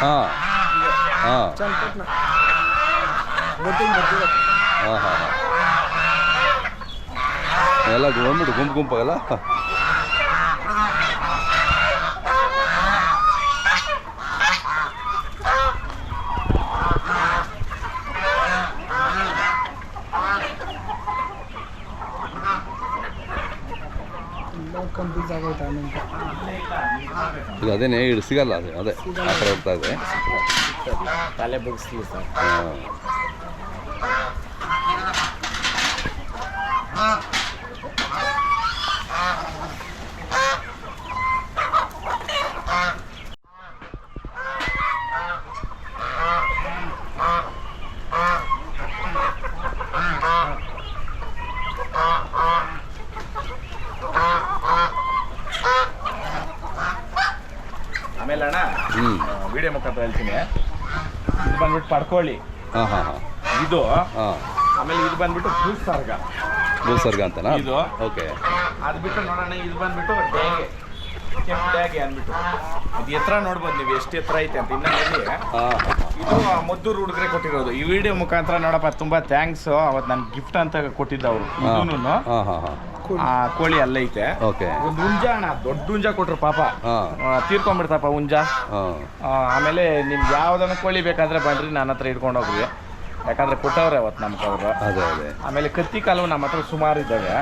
ಹಾಂ ಹಾಂ ಚನ್ನಪಟ್ಟಣ ಹಾಂ ಹಾಂ ಹಾಂ ಎಲ್ಲ ಬಂದ್ಬಿಟ್ಟು ಗುಂಪಾಗಲ್ಲ. ಕನ್ಫ್ಯೂಸ್ ಆಗೋಯ್ತು ಆಮೇಲೆ. ಈಗ ಅದೇನೇ ಹಿಡು ಸಿಗಲ್ಲ, ಅದು ಅದೇ ಆ ಕಡೆ ಹೋಗ್ತಾ ಇದೆ. ತಲೆ ಬಗ್ಸ್ತೀವಿ ಸರ್. ಹಾಂ ಆಮೇಲೆ ಅಣ್ಣ ವಿಡಿಯೋ ಮುಖಾಂತರ ಹೇಳ್ತೀನಿ. ಇದು ಬಂದ್ಬಿಟ್ಟು ಪಡ್ಕೊಳ್ಳಿ. ಹಾಂ ಹಾಂ ಹಾಂ ಇದು ಹಾಂ ಆಮೇಲೆ ಇದು ಬಂದ್ಬಿಟ್ಟು ಭೂಸರ್ಗ. ಭೂಸರ್ಗ ಅಂತನಾ? ಇದು ಓಕೆ. ಅದು ಬಿಟ್ಟು ನೋಡೋಣ, ಇದು ಬಂದ್ಬಿಟ್ಟು ಡ್ಯಾಗೆ, ಕೆಂಪು ಡ್ಯಾಗೆ ಅಂದ್ಬಿಟ್ಟು. ಅದು ಎತ್ತರ ನೋಡ್ಬೋದು ನೀವು ಎಷ್ಟು ಎತ್ತರ ಐತೆ ಅಂತ. ಇನ್ನು ಇದು ಮದ್ದೂರು ಹುಡುಗರೆ ಕೊಟ್ಟಿರೋದು. ಈ ವಿಡಿಯೋ ಮುಖಾಂತರ ನೋಡಪ್ಪ ತುಂಬಾ ಥ್ಯಾಂಕ್ಸ್. ಅವತ್ತು ನನ್ಗೆ ಗಿಫ್ಟ್ ಅಂತ ಕೊಟ್ಟಿದ್ದವರು. ಇದೂನು ಕೋಳಿ ಅಲ್ಲೈತೆ. ಓಕೆ. ಒಂದು ಹುಂಜ ಅಣ್ಣ, ದೊಡ್ಡ ಹುಂಜ ಕೊಟ್ರು ಪಾಪ, ತೀರ್ಕೊಂಡ್ಬಿಡ್ತಪ್ಪ ಹುಂಜ. ಆಮೇಲೆ ನಿಮ್ಗೆ ಯಾವ್ದನ್ನ ಕೋಳಿ ಬೇಕಾದ್ರೆ ಬನ್ರಿ, ನನ್ನ ಹತ್ರ ಇಟ್ಕೊಂಡು ಹೋಗ್ರಿ, ಯಾಕಂದ್ರೆ ಕೊಟ್ಟವ್ರೆ ಅವತ್ತು ನಮ್ಗೆ ಅವರು. ಅದೇ ಅದೇ ಆಮೇಲೆ ಕತ್ತಿ ಕಾಲು ನಮ್ಮ ಹತ್ರ ಸುಮಾರು ಇದ್ದಾವೆ.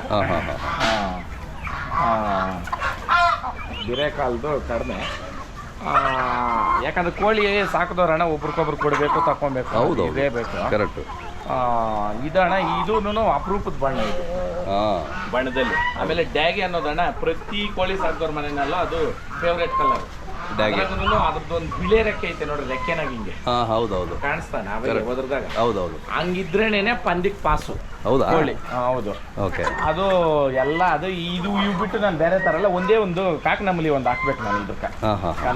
ಬಿರೆ ಕಾಲದು ಕಡಿಮೆ, ಯಾಕಂದ್ರೆ ಕೋಳಿ ಸಾಕಿದವ್ರಣ್ಣ ಒಬ್ರಿಗೊಬ್ರು ಕೊಡಬೇಕು, ತಗೊಬೇಕು. ಹೌದು, ಇದೇ ಬೇಕು. ಕರೆಕ್ಟ್. ಇದಣ್ಣ ಇದೂನು ಅಪರೂಪದ ಬಣ್ಣ ಇದು ಬಣ್ಣದಲ್ಲಿ. ಆಮೇಲೆ ಡ್ಯಾಗೆ ಅನ್ನೋದಣ್ಣ ಪ್ರತಿ ಕೋಳಿ ಸಾಕಿದವ್ರ ಮನೆಯಲ್ಲ ಅದು ಫೇವ್ರೇಟ್ ಕಲರ್. ಅದ್ರದ್ದು ಒಂದು ಬಿಳೆ ರೆಕ್ಕೆ ಐತೆ ನೋಡ್ರಿ, ರೆಕ್ಕೆನಾಗ ಹಿಂಗೆ ಹೌದೌದು ಕಾಣಿಸ್ತಾನೆ ಹೋದ್ರದಾಗ. ಹೌದೌದು, ಹಂಗಿದ್ರೇನೆ ಪಂದಿಕ್ ಪಾಸು. ಹೌದಾ? ಕೋಳಿ ಹೌದು. ಓಕೆ. ಅದು ಎಲ್ಲ ಅದು ಇದು ಇವು ಬಿಟ್ಟು ನಾನು ಬೇರೆ ತರ ಎಲ್ಲ ಒಂದೇ ಒಂದು ಕಾಕನಮಲಿ ಒಂದು ಹಾಕ್ಬೇಕು ನಾನು. ಇದಕ್ಕೆ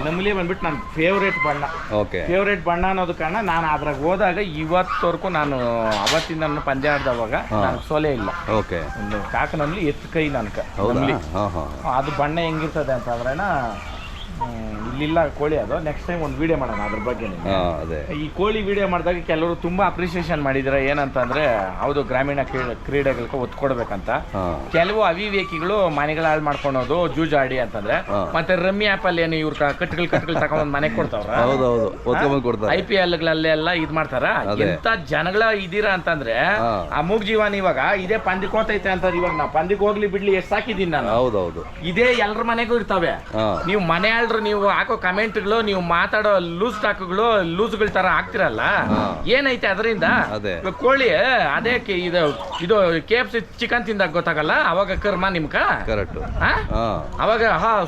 ನಮಲಿ ಬಂದ್ಬಿಟ್ಟು ನನ್ನ ಫೇವ್ರೇಟ್ ಬಣ್ಣ. ಓಕೆ. ಫೇವ್ರೇಟ್ ಬಣ್ಣ ಅನ್ನೋದು ಕಾರಣ ನಾನು ಅದ್ರಾಗ ಹೋದಾಗ ಇವತ್ತವರೆಗೂ ನಾನು ಅವತ್ತಿಂದ ನನ್ನ ಪಂದ್ಯ ಆಡ್ದವಾಗ ನನಗೆ ಸೋಲೆ ಇಲ್ಲ. ಓಕೆ. ಒಂದು ಕಾಕನಮಲಿ ಎತ್ತು ಕೈ ನನಗೆ ಅದು ಬಣ್ಣ ಹೆಂಗಿರ್ತದೆ ಅಂತ ಅಂದ್ರೇನ ಇಲ್ಲಿಲ್ಲ ಕೋಳಿ. ಅದು ನೆಕ್ಸ್ಟ್ ಟೈಮ್ ಒಂದು ವಿಡಿಯೋ ಮಾಡೋಣ ಅದ್ರ ಬಗ್ಗೆ. ಈ ಕೋಳಿ ವಿಡಿಯೋ ಮಾಡಿದಾಗ ಕೆಲವರು ತುಂಬಾ ಅಪ್ರಿಸಿಯೇಷನ್ ಮಾಡಿದ್ರೆ ಏನಂತಂದ್ರೆ ಹೌದು ಗ್ರಾಮೀಣ ಕ್ರೀಡೆಗಳಿಗೆ ಒತ್ತು ಕೊಡ್ಬೇಕಂತ. ಕೆಲವು ಅವಿವೇಕಿಗಳು ಮನೆಗಳ ಹಾಳು ಮಾಡ್ಕೊಳೋದು ಜೂಜಾಡಿ ಅಂತಂದ್ರೆ, ಮತ್ತೆ ರಮ್ಮಿ ಆಪ್ ಅಲ್ಲಿ ಏನು ಇವ್ರ ಕಟ್ಗಳು ತಗೊಂಡ್ ಮನೆಗೆ ಕೊಡ್ತಾವ್ರ. IPL ಗಳಲ್ಲೆಲ್ಲ ಇದ್ ಮಾಡ್ತಾರ. ಎಂತ ಜನಗಳ ಇದೀರಾ ಅಂತಂದ್ರೆ ಆ ಮೂಗ್ ಜೀವನ ಇವಾಗ ಇದೇ ಪಂದಿಕ್ ಹೋತೈತೆ ಅಂತ. ಇವಾಗ ನಾವು ಪಂದಿಕ್ ಹೋಗ್ಲಿ ಬಿಡ್ಲಿ ಎಷ್ಟು ಸಾಕಿದೀನಿ ನಾನು. ಹೌದೌದು. ಇದೇ ಎಲ್ರ ಮನೆಗೂ ಇರ್ತಾವೆ. ನೀವು ಮನೆ ನೀವು ಹಾಕೋ ಕಮೆಂಟ್ಗಳು, ನೀವು ಮಾತಾಡೋ ಲೂಸ್ ಟಾಕ್ಗಳು, ಲೂಸ್ಗಳ ತರ ಹಾಕ್ತಿರಲ್ಲ, ಏನೈತೆ ಅದರಿಂದ? ಕೋಳಿ ಅದೇ ಇದು KFC ಚಿಕನ್ ತಿಂದಾಗ ಗೊತ್ತಾಗಲ್ಲ, ಅವಾಗ ಕರ್ಮ ನಿಮ್ಕ. ಕರೆಕ್ಟ್. ಅವಾಗ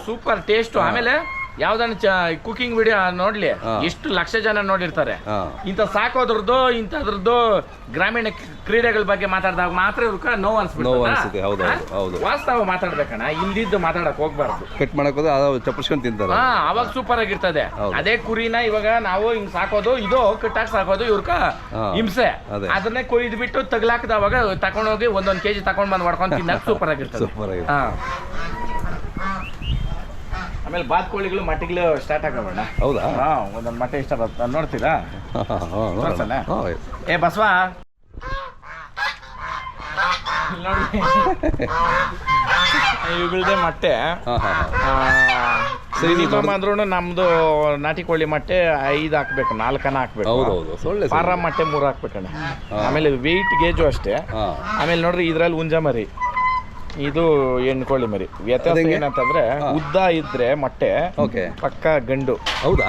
ಸೂಪರ್ ಟೇಸ್ಟ್. ಆಮೇಲೆ ಯಾವ್ದನ್ನ ಕುಕಿಂಗ್ ವಿಡಿಯೋ ನೋಡ್ಲಿ, ಎಷ್ಟು ಲಕ್ಷ ಜನ ನೋಡಿರ್ತಾರೆ. ಇಂಥ ಸಾಕೋದ್ರದ್ದು ಇಂಥದ್ರದ್ದು ಗ್ರಾಮೀಣ ಕ್ರೀಡೆಗಳ ಬಗ್ಗೆ ಮಾತಾಡಿದಾಗ ಮಾತ್ರ ಇವ್ರ ನೋವು ಅನ್ಸ್ಬಿಡುತ್ತೆ. ವಾಸ್ತವ ಮಾತಾಡ್ಬೇಕಣ್ಣ, ಇಲ್ದಿದ್ದು ಮಾತಾಡಕ್ ಹೋಗ್ಬಾರ್ದು. ಕಟ್ ಮಾಡಕ್ ಚಪ್ಪಸ್ಕೊಂಡ್ ತಿಂತಾರೆ. ಅವಾಗ ಸೂಪರ್ ಆಗಿರ್ತದೆ. ಅದೇ ಕುರಿನ ಇವಾಗ ನಾವು ಹಿಂಗ್ ಸಾಕೋದು, ಇದು ಕಟ್ಟಾಕ್ ಸಾಕೋದು ಇವ್ರಕ ಹಿಂಸೆ. ಅದನ್ನೇ ಕೊಯ್ದು ಬಿಟ್ಟು ತಗ್ಲಾಕದವಾಗ ತಕೊಂಡೋಗಿ ಒಂದೊಂದ್ ಕೆಜಿ ತಕೊಂಡ್ ಬಂದ್ ಮಾಡ್ಕೊಂಡ್ ತಿನ್ನಕ್ ಸೂಪರ್ ಆಗಿರ್ತದೆ. ಆಮೇಲೆ ಬಾತ್ಕೋಳಿಗಳು ಮಟ್ಟಿಗಳು ಸ್ಟಾರ್ಟ್ ಆಗಬೇಡ. ಹೌದಾ? ಒಂದೊಂದು ಮಟ್ಟೆ ಇಷ್ಟ ಬರ್ತದೆ, ನೋಡ್ತೀರಾ? ಏ ಬಸವ ಇವುಗಳದೇ ಮೊಟ್ಟೆ ಮಿನಿಮಮ್ ಅಂದ್ರೂ ನಮ್ದು ನಾಟಿ ಕೋಳಿ ಮೊಟ್ಟೆ 5 ಹಾಕ್ಬೇಕು, 4 ಹಾಕ್ಬೇಕು. ಫಾರಂ ಮೊಟ್ಟೆ 3 ಹಾಕ್ಬೇಕಣ್ಣ. ಆಮೇಲೆ ವೆಯ್ಟ್ ಗೇಜು ಅಷ್ಟೇ. ಆಮೇಲೆ ನೋಡ್ರಿ ಇದ್ರಲ್ಲಿ ಹುಂಜ ಮರಿ, ಇದು ಹೆಣ್ಣು ಕೋಳಿ ಮರಿ. ವ್ಯತ್ಯಾಸ ಏನಂತಂದ್ರೆ ಉದ್ದ ಇದ್ರೆ ಮೊಟ್ಟೆ ಪಕ್ಕ ಗಂಡು. ಹೌದಾ?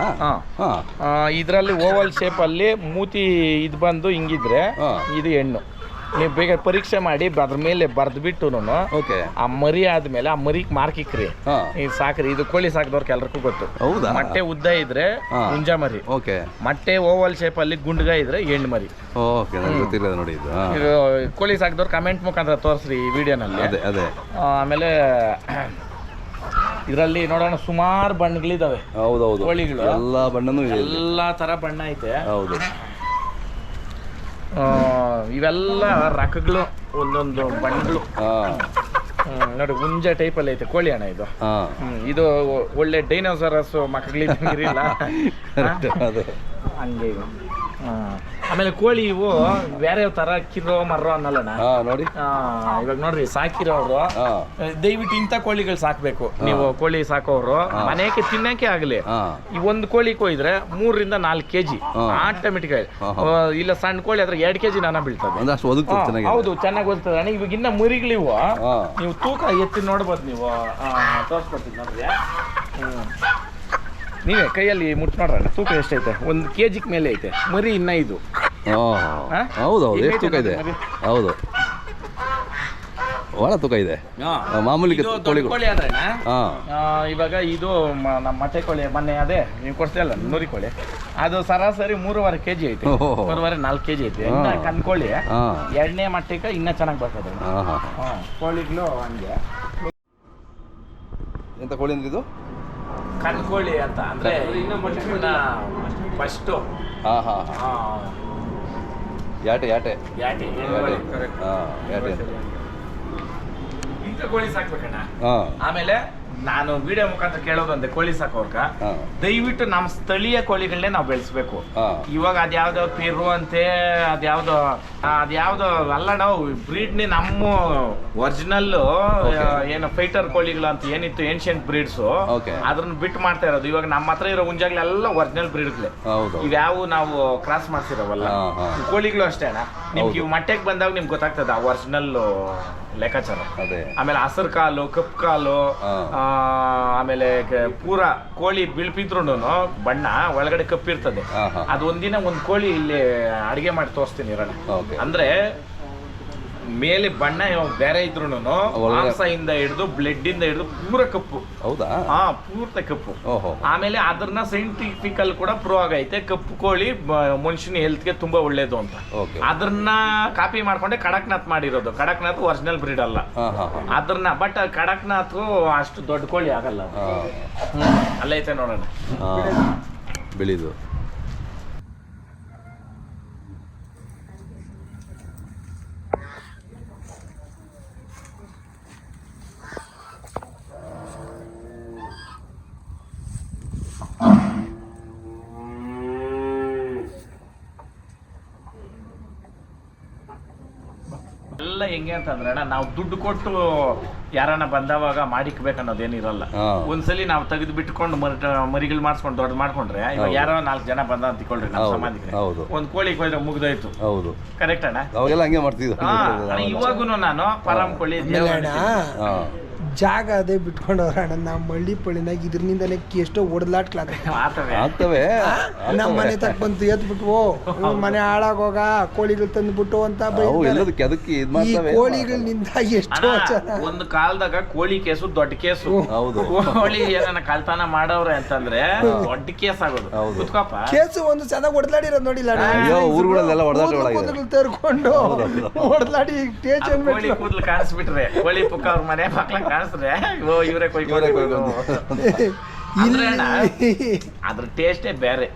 ಇದ್ರಲ್ಲಿ ಓವಲ್ ಶೇಪ್ ಅಲ್ಲಿ ಮೂತಿ ಇದ್ ಬಂದು ಹಿಂಗಿದ್ರೆ ಇದು ಹೆಣ್ಣು. ನೀವು ಬೇಗ ಪರೀಕ್ಷೆ ಮಾಡಿ ಅದ್ರ ಮೇಲೆ ಬರ್ದ್ಬಿಟ್ಟು ಆ ಮರಿ ಆದ್ಮೇಲೆ ಆ ಮರಿಗ್ ಮಾರ್ಕಿಕ್ರಿ, ಇದು ಸಾಕ್ರಿ. ಇದು ಕೋಳಿ ಸಾಕಿದವ್ರಿಗೆ ಎಲ್ರಿಗೂ ಗೊತ್ತು. ಮೊಟ್ಟೆ ಉದ್ದ ಇದ್ರೆ ಹುಂಜ ಮರಿ, ಮೊಟ್ಟೆ ಓವಲ್ ಶೇಪ್ ಅಲ್ಲಿ ಗುಂಡ್ಗ ಇದ್ರೆ ಹೆಣ್ಣು ಮರಿ. ನೋಡಿ ಇದು ಕೋಳಿ ಸಾಕಿದವ್ರು ಕಮೆಂಟ್ ಮುಖಾಂತರ ತೋರಿಸ್ರಿ ಈ ವಿಡಿಯೋನಲ್ಲಿ. ಆಮೇಲೆ ಇದರಲ್ಲಿ ನೋಡೋಣ ಸುಮಾರು ಬಣ್ಣಗಳಿದಾವೆ. ಹೌದೌದು, ಕೋಳಿಗಳು ಎಲ್ಲಾ ಬಣ್ಣನೂ ಎಲ್ಲಾ ತರ ಬಣ್ಣ ಐತೆ. ಹೌದು. ಇವೆಲ್ಲ ರಕಗಳು, ಒಂದೊಂದು ಬಣ್ಣಗಳು. ನೋಡಿ ಹುಂಜ ಟೈಪಲ್ಲಿ ಐತೆ ಕೋಳಿ ಅಣ್ಣ ಇದು. ಇದು ಒಳ್ಳೆ ಡೈನೋಸಾರಸ್ ಮಕ್ಕಳಿಲ್ಲ ಹಂಗೆ ಇವು. ಆಮೇಲೆ ಕೋಳಿ ಇವು ಬೇರೆ ತರ ಕಿರೋ ಮರ್ರೋ ಅನ್ನಲ್ಲಣ್ಣ ನೋಡಿ. ಇವಾಗ ನೋಡ್ರಿ ಸಾಕಿರೋರು ದಯವಿಟ್ಟು ಇಂಥ ಕೋಳಿಗಳು ಸಾಕ್ಬೇಕು. ನೀವು ಕೋಳಿ ಸಾಕೋರು ಮನೆಗೆ ತಿನ್ನಕ್ಕೆ ಆಗ್ಲಿ ಈ ಒಂದು ಕೋಳಿ ಕೊಯ್ದ್ರೆ 3 ರಿಂದ 4 kg ಆಟೋಮೆಟಿಕ್ ಆಗಿ. ಇಲ್ಲ ಸಣ್ಣ ಕೋಳಿ ಆದ್ರೆ 2 kg ನಾನ ಬೀಳ್ತದೆ. ಹೌದು ಚೆನ್ನಾಗಿ ಓದ್ತದೆ ಅಣ್ಣ. ಇವಾಗ ಇನ್ನ ಮುರಿಗಳಿವು ನೀವು ತೂಕ ಎತ್ತಿ ನೋಡ್ಬೋದು. ನೀವು ತೋರಿಸ್ಕೊಡ್ತೀನಿ ನೋಡ್ರಿ. ನೀವೇ ಕೈಯಲ್ಲಿ ಮುಟ್ ನೋಡ್ರಣ್ಣ ತೂಕ ಎಷ್ಟೈತೆ. 1 kg ಮೇಲೆ ಐತೆ ಮರಿ. ಇನ್ನ ಇದು ಹೌದೌದು ಎಷ್ಟು ತೂಕ ಇದೆ. ಹೌದು ಒಳ ತೂಕ ಇದೆ ಮಾಮೂಲಿ ಕೋಳಿ ಆದ್ರೆ. ಇವಾಗ ಇದು ನಮ್ಮ ಮೊಟ್ಟೆ ಕೋಳಿ ಮೊನ್ನೆ ಅದೇ ನೀವು ಕೊಡ್ತೀಯಲ್ಲ ನುರಿ ಕೋಳಿ ಅದು ಸರಾಸರಿ 3.5 kg ಐತೆ. 3.5-4 kg ಐತೆ. ಇನ್ನ ಕನ್ಕೋಳಿ 2ನೇ ಮಟ್ಟಕ್ಕೆ ಇನ್ನ ಚೆನ್ನಾಗಿ ಬರ್ತದೆ ಕೋಳಿಗಳು. ಹಂಗೆ ಎಂತ ಕೋಳಿ ಅಂದ್ರೆ ಇದು ಕನ್ಕೋಳಿ ಅಂತ ಅಂದ್ರೆ ಫಸ್ಟ್ ಯಾಟೆ ಯಾಟೆ ಯಾಟೆ ಇಂಥ ಕೋಳಿ ಸಾಕ್ಬೇಕಣ್ಣ. ಆಮೇಲೆ ನಾನು ವಿಡಿಯೋ ಮುಖಾಂತರ ಕೇಳೋದು ಅಂದೆ ಕೋಳಿ ಸಾಕೋರ್ಗ ದಯವಿಟ್ಟು ನಮ್ಮ ಸ್ಥಳೀಯ ಕೋಳಿಗಳನ್ನೇ ನಾವು ಬೆಳೆಸ್ಬೇಕು. ಇವಾಗ ಅದ್ಯಾವ್ದೋ ಪೆರು ಅಂತೆ ಅದ್ಯಾವ್ದೋ ಅಲ್ಲ. ನಾವು ಬ್ರೀಡ್ನಿ ನಮ್ಮ ಒರಿಜಿನಲ್ ಏನು ಫೈಟರ್ ಕೋಳಿಗಳು ಅಂತ ಏನಿತ್ತು ಏನ್ಷಿಯಂಟ್ ಬ್ರೀಡ್ಸು ಅದನ್ನ ಬಿಟ್ಟು ಮಾಡ್ತಾ ಇರೋದು. ಇವಾಗ ನಮ್ಮ ಹತ್ರ ಇರೋ ಹುಂಜಾಗಳೆಲ್ಲ ಒರಿಜಿನಲ್ ಬ್ರೀಡ್ಗಳೇ. ಇವ್ಯಾವು ನಾವು ಕ್ರಾಸ್ ಮಾಡ್ಸಿರೋವಲ್ಲ ಕೋಳಿಗಳು ಅಷ್ಟೇ ಅಣ್ಣ. ನಿಮ್ಗೆ ಇವು ಮಟ್ಟೆಗೆ ಬಂದಾಗ ನಿಮ್ಗೆ ಗೊತ್ತಾಗ್ತದೆ ಆ ಒರಿಜಿನಲ್ ಲೆಕ್ಕಾಚಾರ. ಆಮೇಲೆ ಹಸಿರು ಕಾಲು ಕಪ್ಪು ಕಾಲು ಆಮೇಲೆ ಪೂರಾ ಕೋಳಿ ಬಿಳ್ಪಿದ್ರು ಬಣ್ಣ ಒಳಗಡೆ ಕಪ್ಪಿರ್ತದೆ. ಅದು ಒಂದಿನ ಒಂದ್ ಕೋಳಿ ಇಲ್ಲಿ ಅಡಿಗೆ ಮಾಡಿ ತೋರಿಸ್ತೀನಿ ಇರೋಣ. ಅಂದ್ರೆ ಮೇಲೆ ಬಣ್ಣ ಬೇರೆ ಇದ್ರು ಮಾಂಸದಿಂದ ಹಿಡಿದು ಬ್ಲಡ್ ಇಂದ ಹಿಡಿದು ಪೂರ ಕಪ್ಪು. ಹೌದಾ? ಪೂರ್ತ ಕಪ್ಪು. ಆಮೇಲೆ ಅದನ್ನ ಸೈಂಟಿಫಿಕಲ್ ಕೂಡ ಪ್ರೂವ್ ಆಗೈತೆ ಕಪ್ಪು ಕೋಳಿ ಮನುಷ್ಯನ ಹೆಲ್ತ್ ಗೆ ತುಂಬಾ ಒಳ್ಳೇದು ಅಂತ. ಅದನ್ನ ಕಾಪಿ ಮಾಡ್ಕೊಂಡೆ ಕಡಕ್ನಾಥ್ ಮಾಡಿರೋದು. ಕಡಕ್ನಾಥ್ ಒರಿಜಿನಲ್ ಬ್ರೀಡ್ ಅಲ್ಲ ಅದನ್ನ. ಬಟ್ ಕಡಕ್ನಾಥ್ ಅಷ್ಟು ದೊಡ್ಡ ಕೋಳಿ ಆಗಲ್ಲ. ಅಲ್ಲೈತೆ ನೋಡೋಣ ಬೆಳಿದು. ಎಲ್ಲ ಹೆಂಗೆ ಅಂತಂದ್ರೆ ನಾವು ದುಡ್ಡು ಕೊಟ್ಟು ಯಾರನ್ನ ಬಂದವಾಗ ಮಾಡಿಕ್ಬೇಕನ್ನೋದೇನಿರಲ್ಲ. ಒಂದ್ಸಲಿ ನಾವು ತೆಗೆದು ಬಿಟ್ಕೊಂಡು ಮರಿಗಳು ಮಾಡಿಸ್ಕೊಂಡು ದೊಡ್ಡ ಮಾಡ್ಕೊಂಡ್ರೆ ಇವಾಗ ಯಾರೋ 4 ಜನ ಬಂದ ಅಂತ ತಿಳ್ಕೊಳ್ರಿ ನಮ್ಮ ಸಮಾಧಿಗೆ ಒಂದ್ ಕೋಳಿ ಕೊಯ್ದ್ರೆ ಮುಗ್ದೋಯ್ತು. ಕರೆಕ್ಟ್ ಅಣ್ಣ? ಅವಾಗೆಲ್ಲ ಹಂಗೆ ಮಾಡ್ತಿದ್ರು. ಇವಾಗೂನು ನಾನು ಪರಂ ಕೋಳಿ ಜಾಗ ಅದೇ ಬಿಟ್ಕೊಂಡವ್ರ ಅಣ್ಣ. ನಮ್ಮ ಮಳ್ಳಿ ಪಳ್ಳಿನಾಗ ಇದ್ರನಿಂದಲೇ ಎಷ್ಟೋ ಆಗ್ತವೆ. ನಮ್ಮ ಮನೆ ತಕ್ಕ ಬಂತು ಎದ್ ಬಿಟ್ವು ಮನೆ ಹಾಳಾಗೋಗ ಕೋಳಿಗಳು ತಂದ್ಬಿಟ್ಟು ಅಂತ ಈ ಕೋಳಿಗಳಿಂದ ಎಷ್ಟೋ ಒಂದು ಕಾಲದಾಗ ಕೋಳಿ ಕೇಸು ದೊಡ್ಡ ಕೇಸು. ಕೋಳಿ ಏನನ್ನ ಕಳ್ತನ ಮಾಡವ್ರೆ ಅಂತಂದ್ರೆ ದೊಡ್ಡ ಕೇಸ್ ಆಗೋದು. ಕೇಸು ಒಂದು ಚೆನ್ನಾಗಿ ಹೊಡೆದಾಡಿರೋದು ನೋಡಿಲ್ಲ ತರ್ಕೊಂಡು ಹೊಡೆದಾಡಿ ಕೋಳಿ ಕೂದಲು ಕಾಣಿಸ್ಬಿಟ್ರೆ ಕೋಳಿ ಪುಕ್ಕ ಅವ್ರ ಮನೆ ಮಕ್ಳ ಕಾಣಿಸ್ರೆ ಇವರೇ ಅದ್ರ ಟೇಸ್ಟೇ ಬೇರೆ.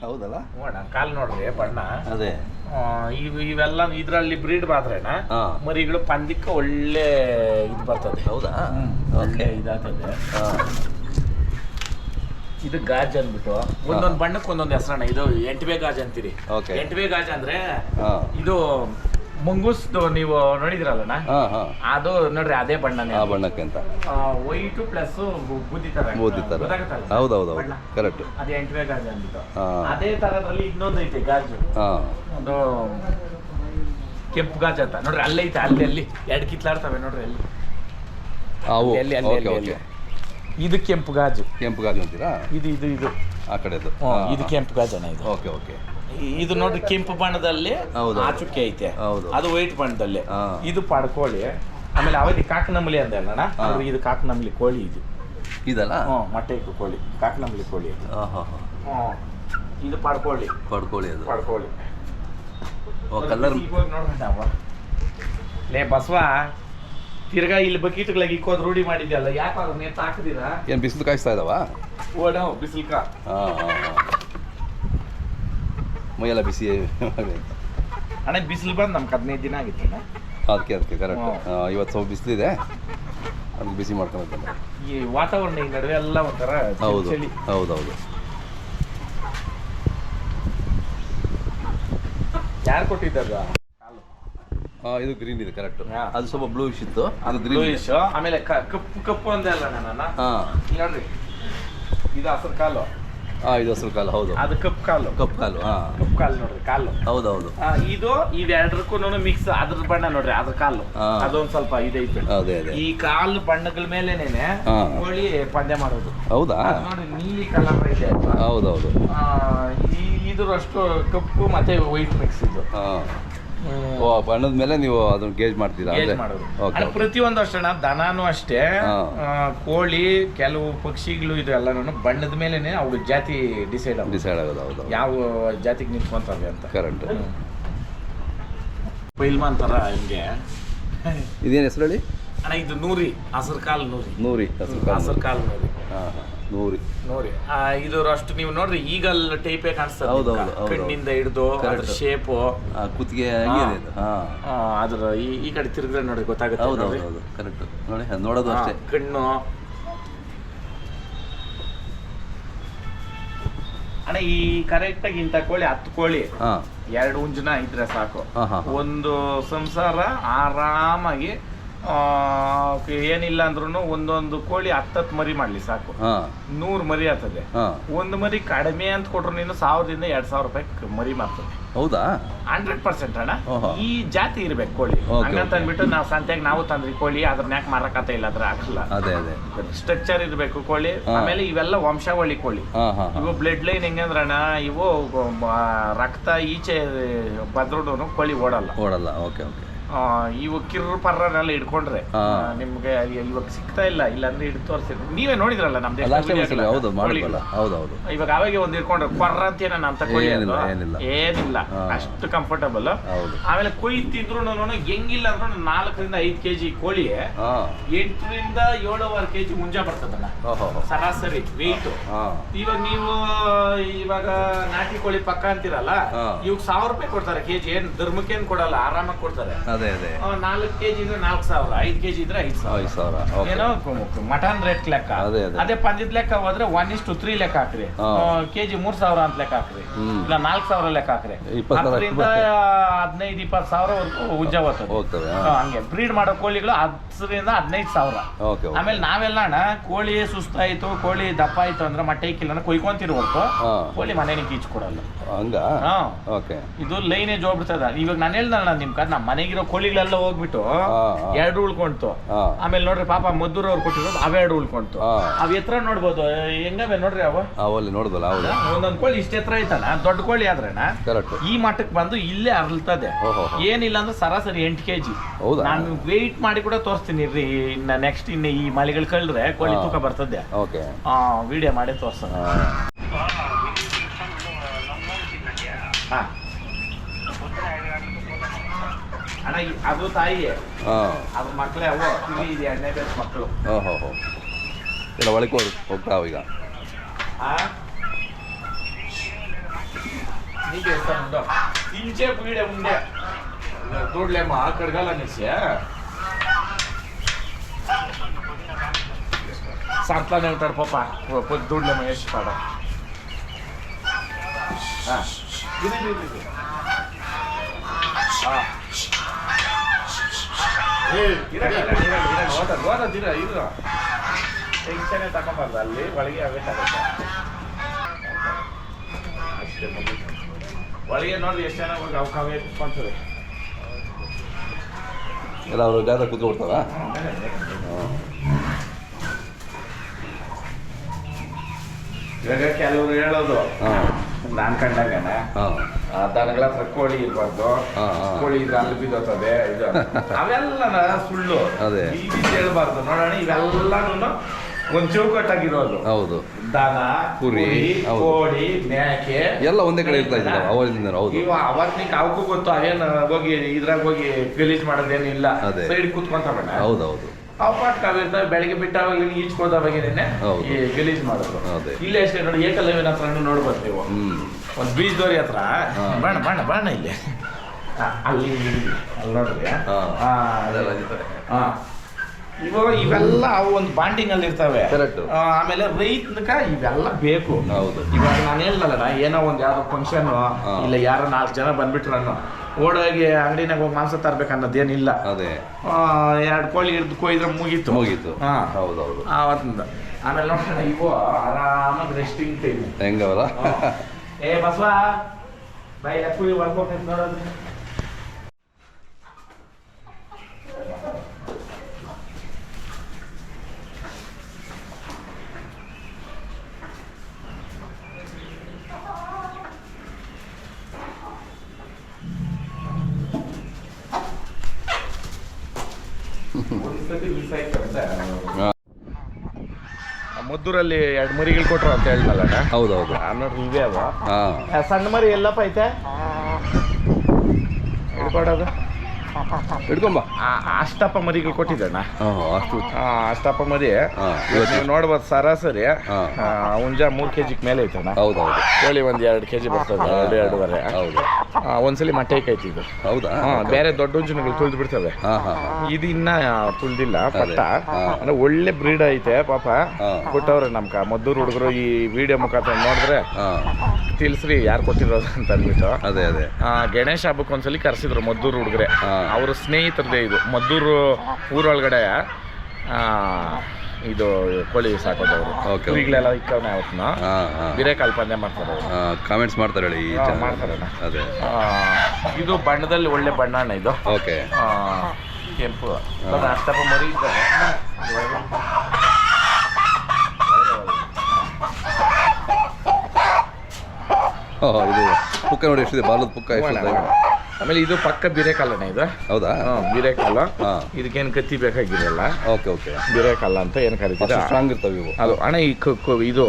ಹೌದಲ್ಲ? ಕಾಲು ನೋಡ್ರಿ ಬಣ್ಣ ಅದೇ ಇವೆಲ್ಲ ಇದ್ರಲ್ಲಿ ಬ್ರೀಡ್ ಬಾದ್ರೇನ ಮರಿಗಳು ಪಂದ್ಯಕ್ಕೆ ಒಳ್ಳೆ ಇದು ಬರ್ತದೆ. ಹೌದಾ? ಒಳ್ಳೆ ಇದಾಗ್ತದೆ. ಇದು ಗಾಜ್ ಅಂದ್ಬಿಟ್ಟು ಒಂದೊಂದು ಬಣ್ಣಕ್ಕೆ ಒಂದೊಂದು ಹೆಸರಣ್ಣ. ಇದು ಎಂಟುವೆ ಗಾಜ್ ಅಂತೀರಿ. ಎಂಟುವೆ ಗಾಜ್ ಅಂದ್ರೆ ಇದು ಮುಂಗುಸ್ದು ನೀವು ನೋಡಿದ್ರಲ್ಲಣ್ಣ, ಅದು ನೋಡ್ರಿ ಅದೇ ಬಣ್ಣನೇ. ಆ ಬಣ್ಣಕ್ಕೆ ಅಂತ ವೈಟು ಪ್ಲಸ್ ಬೂದಿ ತರ. ಹೌದೌದು ಕರೆಕ್ಟ್. ಅದೇ ಎಂಟುವೆ ಗಾಜ್ ಅಂದ್ಬಿಟ್ಟು. ಅದೇ ತರದಲ್ಲಿ ಇನ್ನೊಂದು ಐತೆ ಗಾಜು, ಒಂದು ಕೆಂಪು ಗಾಜ್ ಅಂತ ನೋಡ್ರಿ. ಅಲ್ಲೈತೆ, ಅಲ್ಲಿ 2 ಕಿತ್ಲಾಡ್ತವೆ ನೋಡ್ರಿ ಅಲ್ಲಿ. ಇದು ಕೆಂಪು ಗಾಜು. ಕೆಂಪು ಗಾಜು ಅಂತೀರಾ? ಇದು ಆ ಕಡೆದು ಇದು ಕೆಂಪು ಗಾಜನ ಇದು. ಓಕೆ. ಇದು ನೋಡ್ರಿ ಕೆಂಪು ಬಣ್ಣದಲ್ಲಿ ಆಚುಕ್ಕೆ ಐತೆ, ಅದು ವೈಟ್ ಬಣ್ಣದಲ್ಲಿ. ಇದು ಪಡ್ಕೋಳಿ. ಆಮೇಲೆ ಅವಧಿ ಕಾಕನಂಬಲಿ ಅಂದಲ್ಲಣ್ಣ, ಇದು ಕಾಕನಂಬಲಿ ಕೋಳಿ. ಇದಲ್ಲ ಮೊಟ್ಟೆ ಇಟ್ಟು ಕೋಳಿ, ಕಾಕನಂಬಲಿ ಕೋಳಿ. ಇದು ಪಡ್ಕೋಳಿ. ಅದು ಕಲರ್ ನೋಡ್ರಿ. ಲೇ ಬಸವ, ತಿರ್ಗಾ ಇಲ್ಲಿ ಬಕೀಟ್ಗಳಿಗೆ ಇಕ್ಕೋದು ರೂಢಿ ಮಾಡಿದ್ಯಲ್ಲ, ಯಾಕೆ ನೇತ್ ಹಾಕಿದೀರಾ? ಏನು ಬಿಸಿಲು ಕಾಯಿಸ್ತಾ ಇದಾವ? ಬಿಸಿಲ್ಕ ಮೈಯೆಲ್ಲ ಬಿಸಿ ಅಣ್ಣ. ಬಿಸಿಲು ಬಂದು ನಮ್ಗೆ 15 ದಿನ ಆಗಿತ್ತು. ಅದಕ್ಕೆ ಕರೆಕ್ಟ್. ಇವತ್ತು ಸ್ವಲ್ಪ ಬಿಸಿಲಿದೆ, ಅದಕ್ಕೆ ಬಿಸಿ ಮಾಡ್ಕೊಂಡು ಈ ವಾತಾವರಣ ಈ ನಡುವೆ ಎಲ್ಲ ಒಂಥರ ಚಳಿ. ಹೌದೌದು. ಯಾರು ಕೊಟ್ಟಿದ್ದ? ಇದು ಗ್ರೀನ್ ಇದೆ ಕರೆಕ್ಟ್. ಅದು ಸ್ವಲ್ಪ ಬ್ಲೂಯಿಶ್ ಇತ್ತು, ಅದು ಗ್ರೀನಿಶ್. ಆಮೇಲೆ ಕಪ್ಪು ಅಂದೆ ಅಲ್ಲ ನನ್ನ. ನೋಡ್ರಿ, ಇದು ಹಸಿರು ಕಾಲು. ಇದು ಹಸಿರು ಕಾಲು. ಹೌದು, ಅದು ಕಪ್ಪು ಕಾಲು. ಕಪ್ಪು ಕಾಲು ನೋಡ್ರಿ, ಕಾಲು. ಹೌದೌದು. ಇದು ಇವೆರಡಕ್ಕೂ ಮಿಕ್ಸ್. ಅದ್ರ ಬಣ್ಣ ನೋಡ್ರಿ, ಅದ್ರ ಕಾಲು ಅದೊಂದ್ ಸ್ವಲ್ಪ ಇದೈತೆ. ಈ ಕಾಲು ಬಣ್ಣಗಳ ಮೇಲೆನೇನೆ ಕೋಳಿ ಪಂದ್ಯ ಮಾಡೋದು. ಹೌದಾ? ನೋಡ್ರಿ, ನೀಲಿ ಕಲರ್ ಇದೆ. ಹೌದೌದು. ಇದ್ರಷ್ಟು ಕಪ್ಪು ಮತ್ತೆ ವೈಟ್ ಮಿಕ್ಸ್ ಇದು. ಬಣ್ಣದ ಮೇಲೆ ನೀವು ಅದನ್ನ ಗೇಜ್ ಮಾಡ್ತೀರಾ? ಪ್ರತಿಯೊಂದು ಅಷ್ಟೇ, ದನಾನು ಅಷ್ಟೇ, ಕೋಳಿ, ಕೆಲವು ಪಕ್ಷಿಗಳು ಇದು ಎಲ್ಲಾನು ಬಣ್ಣದ ಮೇಲೆನೆ ಅವು ಜಾತಿ ಡಿಸೈಡ್ ಆಗೋದು. ಹೌದು, ಯಾವ ಜಾತಿಗೆ ನಿಂತ್ಕೊಂತವೆ ಅಂತ. ಕರೆಕ್ಟ್. ಪೈಲ್ಮಾನ್ ತರ ಹಿಂಗೆ. ಇದೇನು ಹೆಸರು ಹೇಳಿ ಅಣ್ಣ? ಇದು ನೂರಿ, ಹಸಿರು ಕಾಲು ನೂರಿ. ಹಸಿರು ಕಾಲು ನೂರಿ. ಇದರಷ್ಟು ನೀವು ನೋಡ್ರಿ ಈಗಲ್ ಟೈಪೇ ಕಾಣಿಸ್ತದೆ. ಕಣ್ಣಿಂದ ಹಿಡಿದು ಅದ್ರ ಶೇಪು, ಕುತ್ತಿಗೆ ಅದ್ರ ಈ ಕಡೆ ತಿರುಗಿದ್ರೆ ನೋಡ್ರಿ ಗೊತ್ತಾಗುತ್ತೆ. ಹೌದು ಕರೆಕ್ಟ್. ನೋಡಿ ನೋಡೋದು ಅಷ್ಟೇ. ಕಣ್ಣು ಅಣ್ಣ, ಈ ಕರೆಕ್ಟ್ ಆಗಿ ಇಂಥ ಕೋಳಿ 10 ಕೋಳಿ 2 ಹುಂಜನ ಇದ್ರೆ ಸಾಕು. ಒಂದು ಸಂಸಾರ ಆರಾಮಾಗಿ ಏನಿಲ್ಲ ಅಂದ್ರೂ ಒಂದೊಂದು ಕೋಳಿ 10 ಮರಿ ಮಾಡ್ಲಿ ಸಾಕು. 100 ಮರಿ ಆಗ್ತದೆ. ಒಂದು ಮರಿ ಕಡಿಮೆ ಅಂತ ಕೊಟ್ರು ನೀನು 1000 ದಿಂದ 2000 ರೂಪಾಯಿ ಮರಿ ಮಾಡ್ತದೆ. ಹೌದಾ? 100% ಅಣ್ಣ. ಈ ಜಾತಿ ಇರ್ಬೇಕು ಕೋಳಿ. ಹಂಗಂತ ಅಂದ್ಬಿಟ್ಟು ನಾವು ಸಂತೆಗೆ ನಾವು ತಂದ್ರಿ ಕೋಳಿ, ಅದ್ರನ್ನ ಯಾಕೆ ಮಾರಕತ್ತ ಇಲ್ಲ, ಅದ್ರ ಹಾಕಲ್ಲ. ಸ್ಟ್ರಕ್ಚರ್ ಇರ್ಬೇಕು ಕೋಳಿ. ಆಮೇಲೆ ಇವೆಲ್ಲ ವಂಶಾವಳಿ ಕೋಳಿ. ಇವು ಬ್ಲಡ್ ಲೈನ್ ಹೆಂಗಂದ್ರಣ್ಣ, ಇವು ರಕ್ತ ಈಚೆ ಬದ್ರೂ ಕೋಳಿ ಓಡಲ್ಲ. ಇವು ಕಿರ್ರು ಪರ್ರನೆಲ್ಲ ಹಿಡ್ಕೊಂಡ್ರೆ ನಿಮ್ಗೆ ಇವಾಗ ಸಿಗ್ತಾ ಇಲ್ಲ. ಇಲ್ಲಾಂದ್ರೆ ಹಿಡಿದು ತೋರಿಸಿದ್ರು ನೀವೇ ನೋಡಿದ್ರಲ್ಲ ನಮ್ದು. ಇವಾಗ ಅವಾಗ ಒಂದ್ ಹಿಡ್ಕೊಂಡ್ರೆ ಪರ್ರ ಅಂತ ಏನ ಅಂತ ಕೋಳಿ ಏನಿಲ್ಲ, ಅಷ್ಟು ಕಂಫರ್ಟಬಲ್. ಆಮೇಲೆ ಕೊಯ್ದು ತಿಂದ್ರು ಹೆಂಗಿಲ್ಲ ಅಂದ್ರೂ 4 ರಿಂದ 5 kg ಕೋಳಿ 8 ರಿಂದ 7.5 kg ಮುಂಜ ಬರ್ತದಲ್ಲ ಸರಾಸರಿ ವೆಯ್ಟ್. ಇವಾಗ ನಾಟಿ ಕೋಳಿ ಪಕ್ಕ ಅಂತಿರಲ್ಲ, ಇವಾಗ 1000 ರೂಪಾಯಿ ಕೊಡ್ತಾರೆ ಕೆಜಿ. ಏನ್ ಧರ್ಮಕ್ಕೇನ್ ಕೊಡಲ್ಲ, ಆರಾಮಾಗಿ ಕೊಡ್ತಾರೆ. 4 kg ಇದ್ರೆ 4000, 5 kg ಇದ್ರೆ 5000. ಏನೋ ಮಟನ್ ರೇಟ್ ಲೆಕ್ಕ. ಅದೇ ಪಂದ್ಯದ ಲೆಕ್ಕ ಹೋದ್ರೆ 1:3 ಲೆಕ್ಕ ಹಾಕ್ರಿ. ಕೆಜಿ 3000 ಅಂತ ಲೆಕ್ಕ ಹಾಕ್ರಿ, ಇಲ್ಲ 4000 ಲೆಕ್ಕ ಹಾಕ್ರಿ. 10ರಿಂದ 15-20 ಸಾವಿರವರೆಗೂ ಉಜ್ಜ ಹೋಗ್ತದೆ. ಹಂಗೆ ಬ್ರೀಡ್ ಮಾಡೋ ಕೋಳಿಗಳು 10ರಿಂದ 15,000. ಆಮೇಲೆ ನಾವೆಲ್ಲ ಅಣ್ಣ ಕೋಳಿ ಸುಸ್ತಾಯ್ತು, ಕೋಳಿ ದಪ್ಪ ಆಯ್ತು ಅಂದ್ರೆ ಮೊಟ್ಟೆ ಇಕ್ಕಿಲ್ಲ ಕೊಯ್ಕೊಂತಿರ್ ಹೊರ್ತು ಕೋಳಿ ಮನೇಲಿ ಕೀಚ್ ಕೊಡಲ್ಲ. ಇದು ಲೈನೇಜ್ ಹೋಗ್ಬಿಡ್ತದ. ಇವಾಗ ನಾನು ಹೇಳ್ದಲ್ಲ ನಿಮ್ ಕದ್ ನಮ್ಮ ಮನೆಗಿರೋ ಕೋಳಿಗಳೆಲ್ಲ ಹೋಗ್ಬಿಟ್ಟು 2 ಉಳ್ಕೊಂತು. ಆಮೇಲೆ ನೋಡ್ರಿ ಪಾಪ ಮದ್ದೂರವ್ರು ಕೊಟ್ಟಿರೋದು ಅವೆ 2 ಉಳ್ಕೊಂತು. ಅವ್ ಎತ್ರ ನೋಡ್ಬೋದು ಹೆಂಗವೆ ನೋಡ್ರಿ. ನೋಡ್ದಲ್ಲ ಒಂದೊಂದ್ ಕೋಳಿ ಇಷ್ಟ ಎತ್ರ ಐತಲ್ಲ, ದೊಡ್ಡ ಕೋಳಿ ಆದ್ರೇನ ಈ ಮಟ್ಟಕ್ಕೆ ಬಂದು ಇಲ್ಲೇ ಅರಳ್ತದೆ. ಏನಿಲ್ಲ ಅಂದ್ರೆ ಸರಾಸರಿ 8 kg. ನಾನು ವೆಯ್ಟ್ ಮಾಡಿ ಕೂಡ ತೋರಿಸ್ತೀನಿ ಇರ್ರಿ. ಇನ್ನ ನೆಕ್ಸ್ಟ್ ಈ ಮಳಿಗಳು ಕಳ್ರೆ ಕೋಳಿ ತೂಕ ಬರ್ತದೆ. ವಿಡಿಯೋ ಮಾಡಿ ತೋರ್ಸೋಣ. ಅಣ್ಣ ಅದು ತಾಯಿ, ಅದ್ರ ಮಕ್ಳೇ ಅವು. ಇದು 2ನೇ ಬೇಸ್ ಮಕ್ಕಳು. ಎಲ್ಲ ಒಳಗೆ ಹೋಗ್ತಾವ ಈಗ. ಹೀಗೆ ಇಂಚೆ ಪೀಡೆ ಉಂಡೆ ದೊಡ್ಲೆಮ್ಮ ಕಡ್ಗಲ್ಲ ನಿಲ್ಸಿ ಸಾಂತಾನೆ ఉంటాడు ಪಾಪ ದೊಡ್ಲೆಮ್ಮ ಎಷ್ಟು ಪಾಡ ಹಾಂ ಟೆನ್ಷನ್ ತಗೊಂಬಾರ್ದು ಅಲ್ಲಿ ಒಳಗೆ ವೇಟ್ ಆಗುತ್ತೆ ಅಷ್ಟೇ ಒಳಗೆ ನೋಡ್ರಿ ಎಷ್ಟು ಚೆನ್ನಾಗಿ ಹೋಗಿ ಅವಕಾವೇ ಕುತ್ಕೊಂತದೆ ಎಲ್ಲ ಅವ್ರ ಜಾಗ ಕೂತ್ಕೊಡ್ತಾರ ಇವಾಗ ಕೆಲವರು ಹೇಳೋದು ನಾನು ಕಂಡಾಗ ದನಗಳ ಹತ್ರ ಕೋಳಿ ಇರ್ಬಾರ್ದು ಕೋಳಿ ಇದ್ರೆ ಅಲ್ಲಿ ಬಿದ್ದೋತದೆ ಇದು ಅವೆಲ್ಲ ಸುಳ್ಳು ಅದೇ ಹೇಳ್ಬಾರ್ದು ನೋಡೋಣ ಇವೆಲ್ಲಾನು ಒಂದ್ ಚೌಕಟ್ಟಾಗಿರೋದು ಹೌದು ದನ ಕುರಿ ಕೋಳಿ ಮೇಕೆ ಎಲ್ಲ ಒಂದೇ ಕಡೆ ಇರ್ತಾ ಇದ್ದಾರೆ ಅವತ್ತಿನ ಹೌದು ಅವತ್ತಿನ ಅವಕ್ಕೂ ಗೊತ್ತು ಅವೇನು ಹೋಗಿ ಇದ್ರಾಗ ಹೋಗಿ ಗಲೀಜ್ ಮಾಡೋದೇನಿಲ್ಲ ಸೈಡ್ ಕೂತ್ಕೊಂತಾವೆ ಹೌದೌದು ಅಪಾಟ್ ಅವಿರ್ತಾವೆ ಬೆಳಗ್ಗೆ ಬಿಟ್ಟಾವಾಗ ಈಚ್ಕೋದಾವಾಗೇನೆ ಈ ಗಲೀಜ್ ಮಾಡಿದ್ರು ಇಲ್ಲೇ ಅಷ್ಟೇ ನೋಡಿ ಏಕಲವ್ಯನ ಹತ್ರ ನೋಡ್ಬೋದು ನೀವು ಒಂದು ಬೀಜದವ್ರಿ ಹತ್ರ ಬಾಣ ಬಾಣ ಬಾಣ ಇಲ್ಲಿ ಅಲ್ಲಿ ಅಲ್ಲಿ ನೋಡ್ರಿ ಇವಾಗ ಇವೆಲ್ಲ ಅವು ಒಂದು ಬಾಂಡಿಂಗ್ ಅಲ್ಲಿ ಇರ್ತವೆ ಆಮೇಲೆ ರೈತನಕ ಇವೆಲ್ಲ ಬೇಕು ಇವಾಗ ನಾನು ಹೇಳಲ್ಲ ಏನೋ ಒಂದು ಯಾವ್ದೋ ಫಂಕ್ಷನ್ ಇಲ್ಲ ಯಾರೋ 4 ಜನ ಬಂದ್ಬಿಟ್ರನ್ನು ಓಡೋಗಿ ಅಂಗಡಿನಾಗ ಹೋಗಿ ಮಾಂಸ ತರ್ಬೇಕು ಅನ್ನೋದೇನಿಲ್ಲ ಅದೇ 2 ಕೋಳಿ ಹಿಡಿದು ಕೊಯ್ದ್ರೆ ಮುಗೀತು ಹೌದೌದು ಅವತ್ತಿಂದ ಆಮೇಲೆ ನೋಡ್ತಾನೆ ಇವು ಆರಾಮಾಗಿ ರೆಸ್ಟಿಂಗ್ ಟೈಮ್ ಹೆಂಗವಲ್ಲ ಏ ಬಸವ ಬೈ ಕುಯ್ ಬರ್ಕೋಬೇಕು ನೋಡೋದು ಮದ್ದೂರಲ್ಲಿ 2 ಮರಿಗಳು ಕೊಟ್ರು ಅಂತ ಹೇಳ್ದಲ್ಲ ಹೌದೌದು ನೋಡ್ರಿ ಇವೇ ಅವ ಸಣ್ಣ ಮರಿ ಎಲ್ಲಪ್ಪ ಐತೆ ಹಿಡ್ಕೊಡೋದು ಹಿಡ್ಕೊಂಬ ಅಷ್ಟಪ್ಪ ಮರಿಗಳು ಕೊಟ್ಟಿದ್ದಣ್ಣ ಅಷ್ಟು ಅಷ್ಟಪ್ಪ ಮರಿ ನೀವು ನೋಡ್ಬೋದು ಸರಾಸರಿ ಹುಂಜ 3 kg ಮೇಲೆ ಐತಣ್ಣ ಹೌದೌದು ಕೋಳಿ ಒಂದು 2 kg ಬರ್ತದೆ 2.5 ಹೌದು ಒಂದ್ಸಲಿ ಮೊಟ್ಟೆ ಕೈತಿದ್ದು ಹೌದಾ ಬೇರೆ ದೊಡ್ಡ ಹುಂಜನಗಳು ತುಳಿದು ಬಿಡ್ತವೆ ಇದು ಇನ್ನ ತುಳ್ದಿಲ್ಲ ಪಟ್ಟ ಅಂದ್ರೆ ಒಳ್ಳೆ ಬ್ರೀಡ್ ಐತೆ ಪಾಪ ಕೊಟ್ಟವ್ರೆ ನಮ್ಕ ಮದ್ದೂರು ಹುಡುಗರು ಈ ವಿಡಿಯೋ ಮುಖಾಂತರ ನೋಡಿದ್ರೆ ತಿಳಿಸ್ರಿ ಯಾರು ಕೊಟ್ಟಿರೋದು ಅಂತ ಅಂದ್ಬಿಟ್ಟು ಅದೇ ಅದೇ ಗಣೇಶ ಹಬ್ಬಕ್ಕೆ ಒಂದ್ಸಲಿ ಕರೆಸಿದ್ರು ಮದ್ದೂರು ಹುಡುಗರೆ ಅವ್ರ ಸ್ನೇಹಿತರದೇ ಇದು ಮದ್ದೂರು ಊರೊಳಗಡೆ ಇದು ಕೋಳಿ ಸಾಕೋದವರು ಈಗಲೆಲ್ಲ ಇಕ್ಕವನ್ನ ಅವತ್ತನ್ನ ಬಿರೆ ಕಲ್ಪನೆ ಮಾಡ್ತಾರೆ ಕಾಮೆಂಟ್ಸ್ ಮಾಡ್ತಾರೆ ಹೇಳಿ ಮಾಡ್ತಾರೆ ಅದೇ ಇದು ಬಣ್ಣದಲ್ಲಿ ಒಳ್ಳೆ ಬಣ್ಣನ ಇದು ಓಕೆ ಕೆಂಪು ಅಷ್ಟಪ್ಪ ಮರಿ ಇದ್ದಾರೆ ಇದು ಪುಕ್ಕ ನೋಡಿ ಎಷ್ಟಿದೆ ಬಾಲದ ಪುಕ್ಕ ಎಷ್ಟು ಆಮೇಲೆ ಇದು ಪಕ್ಕ ಬಿರೆಕಾಲನೇ ಇದು ಹೌದಾ ಬಿರೆಕಾಲ ಇದಕ್ಕೇನು ಕತ್ತಿ ಬೇಕಾಗಿರಲ್ಲ ಓಕೆ ಓಕೆ ಬಿರೆಕಾಲ ಅಂತ ಏನು ಕರಿತೀವಿ ಸ್ಟ್ರಾಂಗ್ ಇರ್ತಾವೆ ಇವು ಅದು ಅಣ್ಣ ಈ ಇದು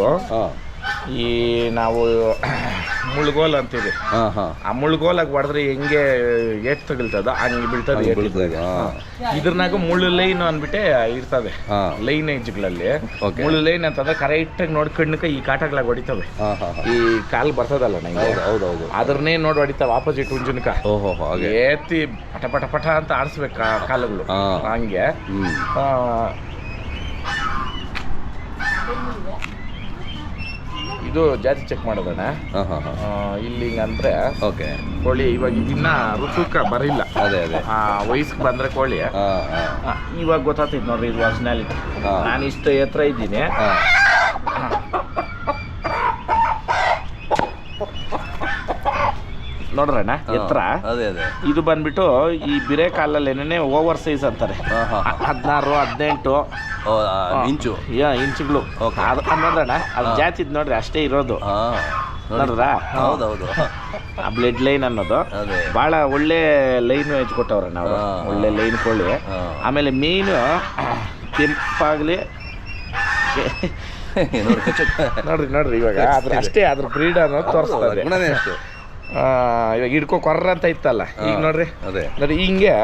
ಈ ನಾವು ಮುಳುಗೋಲ್ ಅಂತೀವಿ ಆ ಮುಳುಗೋಲಾಗ ಹೊಡೆದ್ರೆ ಹೆಂಗೆ ಏಟ್ ತಗಲ್ತದ ಹಂಗೆ ಬೀಳ್ತದೆ ಇದ್ರನಾಗ ಮುಳ್ಳು ಲೈನ್ ಅಂದ್ಬಿಟ್ಟೆ ಇರ್ತದೆ ಲೈನ್ ಏಜ್ಗಳಲ್ಲಿ ಮುಳ್ಳು ಲೈನ್ ಅಂತಂದ್ರೆ ಕರೆಕ್ಟಾಗಿ ನೋಡಿ ಕಣ್ಣಕ್ಕೆ ಈ ಕಾಟಗಳಾಗ ಹೊಡಿತವೆ ಈ ಕಾಲ್ ಬರ್ತದಲ್ಲ ನಂಗೆ ಹೌದೌದು ಅದ್ರನ್ನೇ ನೋಡಿ ಹೊಡಿತಾವೆ ಆಪೋಸಿಟ್ ಹುಂಜನಕ ಏತಿ ಪಟ ಪಟ ಪಟ ಅಂತ ಆಡಿಸ್ಬೇಕು ಕಾಲಗಳು ಹಂಗೆ ಇದು ಜಾತಿ ಚೆಕ್ ಮಾಡೋದಣ್ಣ ಇಲ್ಲಿ ಹಿಂಗಂದ್ರೆ ಕೋಳಿ ಇವಾಗ ಇನ್ನ ಋತುಕ ಬರಿಲ್ಲ ಅದೇ ಅದೇ ವಯಸ್ಸಿಗೆ ಬಂದ್ರೆ ಕೋಳಿ ಇವಾಗ ಗೊತ್ತಾಗ್ತೈತೆ ನೋಡ್ರಿ ಇದು ಪರ್ಸನಾಲಿಟಿ ನಾನು ಇಷ್ಟು ಎತ್ತರ ಇದ್ದೀನಿ ನೋಡ್ರಣ್ಣ ಎತ್ತರ ಇದು ಬಂದ್ಬಿಟ್ಟು ಈ ಬಿರೆ ಕಾಲಲ್ಲಿ ಏನೇ ಓವರ್ ಸೈಜ್ ಅಂತಾರೆ 16 18 ಇಂಚು ಇಂಚುಗಳು ನೋಡ್ರಣ್ಣ ಅದು ಜಾತಿ ನೋಡ್ರಿ ಅಷ್ಟೇ ಇರೋದು ನೋಡ್ರ ಹೌದೌದು ಆ ಬ್ಲಡ್ ಲೈನ್ ಅನ್ನೋದು ಭಾಳ ಒಳ್ಳೆ ಲೈನ್ ಕೊಟ್ಟವ್ರೆ ನಾವು ಒಳ್ಳೆ ಲೈನ್ ಕೋಳಿ ಆಮೇಲೆ ಮೇಯ್ನು ಕೆಂಪಾಗ್ಲಿ ನೋಡ್ರಿ ಇವಾಗ ಅದ್ರ ಅಷ್ಟೇ ಅದ್ರ ಬ್ರೀಡ್ ಅನ್ನೋದು ತೋರಿಸ್ತದೆ ಇವಾಗ ಹಿಡ್ಕೊ ಕೊರ್ರ ಅಂತ ಇತ್ತಲ್ಲ, ಈಗ ನೋಡ್ರಿ ಅದೇ ನೋಡಿ ಹಿಂಗೆ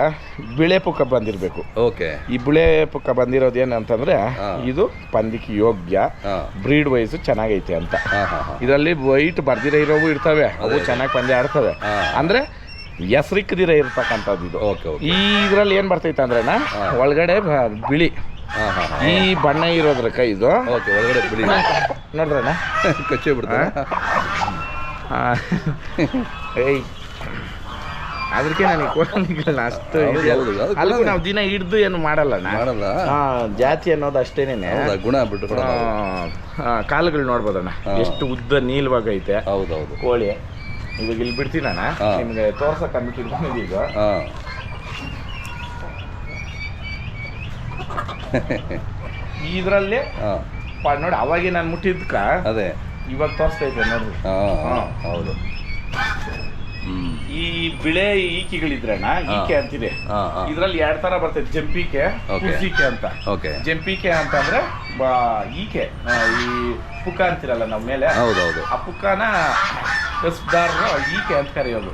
ಬಿಳೆ ಪುಕ್ಕ ಬಂದಿರಬೇಕು. ಓಕೆ. ಈ ಬಿಳೆ ಪುಕ್ಕ ಬಂದಿರೋದು ಏನಂತಂದ್ರೆ ಇದು ಪಂದ್ಯಕ್ಕೆ ಯೋಗ್ಯ, ಬ್ರೀಡ್ ವೈಸ್ ಚೆನ್ನಾಗೈತೆ ಅಂತ. ಇದರಲ್ಲಿ ವೈಟ್ ಬರ್ದಿರ ಇರೋವು ಇರ್ತವೆ, ಅವು ಚೆನ್ನಾಗಿ ಪಂದ್ಯ ಆಡ್ತವೆ. ಅಂದ್ರೆ ಹೆಸರಿಕ್ಕದಿರ ಇರ್ತಕ್ಕಂಥದ್ದು ಇದು. ಈ ಇದ್ರಲ್ಲಿ ಏನ್ ಬರ್ತೈತೆ ಅಂದ್ರೆನ ಒಳಗಡೆ ಬಿಳಿ ಈ ಬಣ್ಣ ಇರೋದ್ರಕ್ಕ ಇದು ಒಳಗಡೆ ಬಿಳಿ ನೋಡ್ರಣ್ಣ ಕಚ್ಚೆ ಬಿಡ್ತಾರೆ. ಏಯ್ ಅದಕ್ಕೆ ನನಗೆ ಕೋಳಿಗಳನ್ನ ಅಷ್ಟು ಅಲ್ಲಿಗೂ ನಾವು ದಿನ ಹಿಡ್ದು ಏನು ಮಾಡಲ್ಲ. ಜಾತಿ ಅನ್ನೋದು ಅಷ್ಟೇನೆ, ಗುಣ ಬಿಟ್ಟು ಕಾಲುಗಳು ನೋಡ್ಬೋದಣ್ಣ ಎಷ್ಟು ಉದ್ದ ನೀಲ್ವಾಗೈತೆ. ಹೌದೌದು ಕೋಳಿ ಇವಾಗ ಇಲ್ಲಿ ಬಿಡ್ತೀನಿ ಅಣ್ಣ, ನಿಮ್ಗೆ ತೋರ್ಸಕ್ ಅಂದ್ಬಿಟ್ಟಿದ್ದೀನಿ. ಈಗ ಇದ್ರಲ್ಲಿ ನೋಡಿ ಅವಾಗೆ ನಾನು ಮುಟ್ಟಿದ್ಕ ಅದೇ ಇವಾಗ ತೋರಿಸ್ತೈತೆ ನೋಡ್ರಿ. ಹೌದು. ಈ ಬಿಳೆ ಈಕೆಗಳಿದ್ರಣ್ಣ, ಈಕೆ ಅಂತಿದೆ. ಇದ್ರಲ್ಲಿ 2 ತರ ಬರ್ತೈತೆ, ಜಂಪಿಕೆ, ಕುರ್ಸಿಕೆ ಅಂತ. ಜಂಪಿಕೆ ಅಂತಂದ್ರೆ ಈಕೆ ಈ ಪುಕ್ಕ ಅಂತಿರಲ್ಲ ನಾವು ಮೇಲೆ, ಆ ಪುಕ್ಕನ ಕಸ್ದಾರರು ಈಕೆ ಅಂತ ಕರೆಯೋದು.